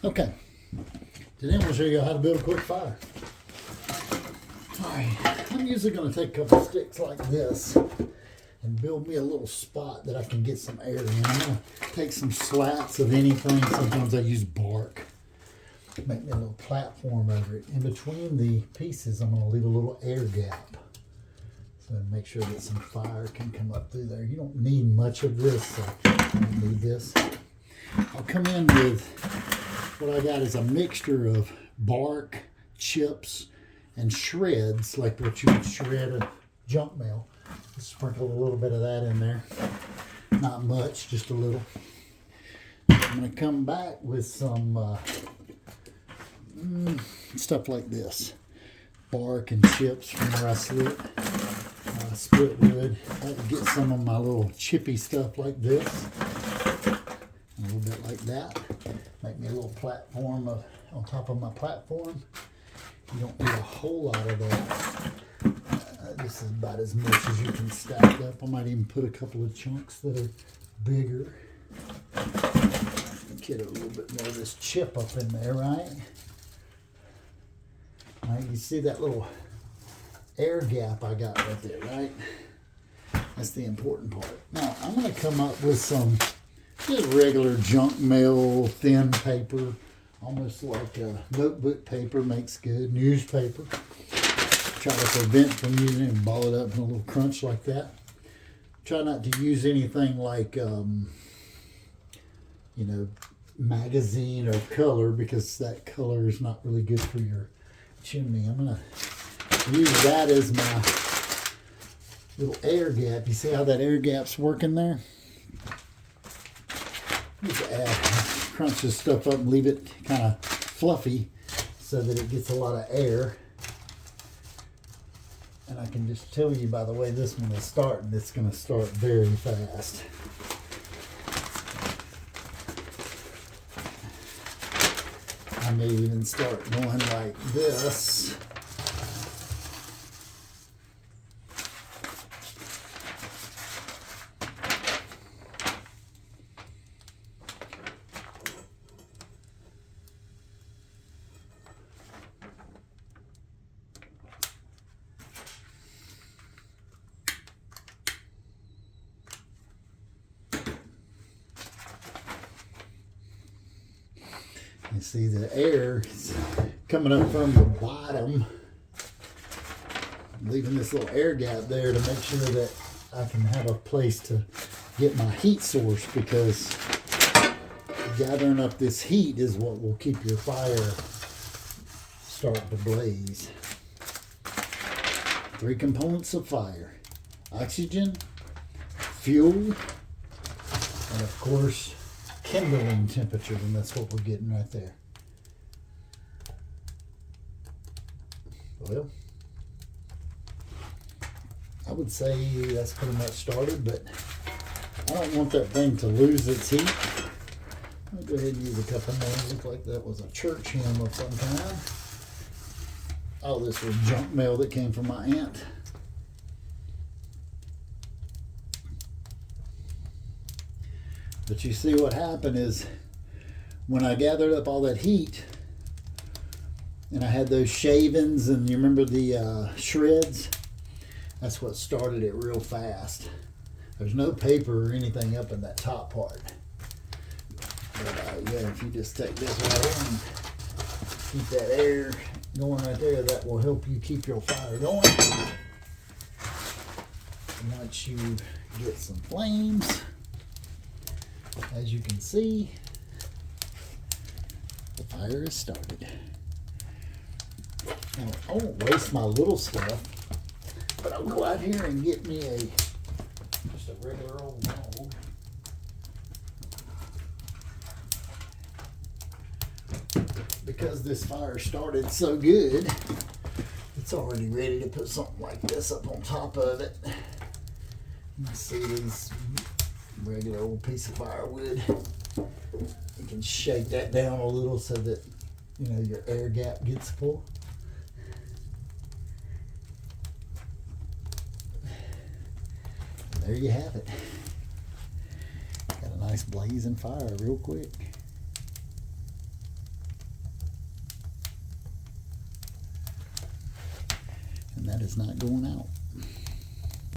Okay, today I'm going to show you how to build a quick fire. Alright, I'm usually going to take a couple sticks like this and build me a little spot that I can get some air in. I'm going to take some slats of anything. Sometimes I use bark. Make me a little platform over it. In between the pieces, I'm going to leave a little air gap. So make sure that some fire can come up through there. You don't need much of this, so you don't need this. I'll come in with what I got is a mixture of bark, chips, and shreds, like what you would shred a junk mail. Just sprinkle a little bit of that in there. Not much, just a little. I'm going to come back with some stuff like this. Bark and chips from where I split wood. I like to get some of my little chippy stuff like this. A little bit like that. Make me a little platform on top of my platform. You don't need a whole lot of that. This is about as much as you can stack up. I might even put a couple of chunks that are bigger. Get a little bit more of this chip up in there, right? All right, you see that little air gap I got right there, right? That's the important part. Now, I'm going to come up with some just regular junk mail, thin paper, almost like a notebook paper makes good, newspaper. Try to prevent from using it and ball it up in a little crunch like that. Try not to use anything like, magazine or color, because that color is not really good for your chimney. I'm going to use that as my little air gap. You see how that air gap's working there? Just crunch this stuff up and leave it kind of fluffy so that it gets a lot of air. And I can just tell you by the way this one is starting, it's going to start very fast. I may even start going like this. You see the air is coming up from the bottom. I'm leaving this little air gap there to make sure that I can have a place to get my heat source, because gathering up this heat is what will keep your fire starting to blaze. 3 components of fire: oxygen, fuel, and of course kindling temperature, and that's what we're getting right there. Well, I would say that's pretty much started, but I don't want that thing to lose its heat. I'll go ahead and use a couple more. It looked like that was a church hymn of some kind. Oh, this was junk mail that came from my aunt. But you see what happened is when I gathered up all that heat and I had those shavings and you remember the shreds, that's what started it real fast. There's no paper or anything up in that top part. But yeah, if you just take this right in, keep that air going right there, that will help you keep your fire going. And once you get some flames, as you can see, the fire is started. Now, I won't waste my little stuff, but I'll go out here and get me just a regular old log. Because this fire started so good, it's already ready to put something like this up on top of it. You see these regular old piece of firewood. You can shake that down a little so that your air gap gets full. And there you have it. Got a nice blazing fire real quick. and that is not going out.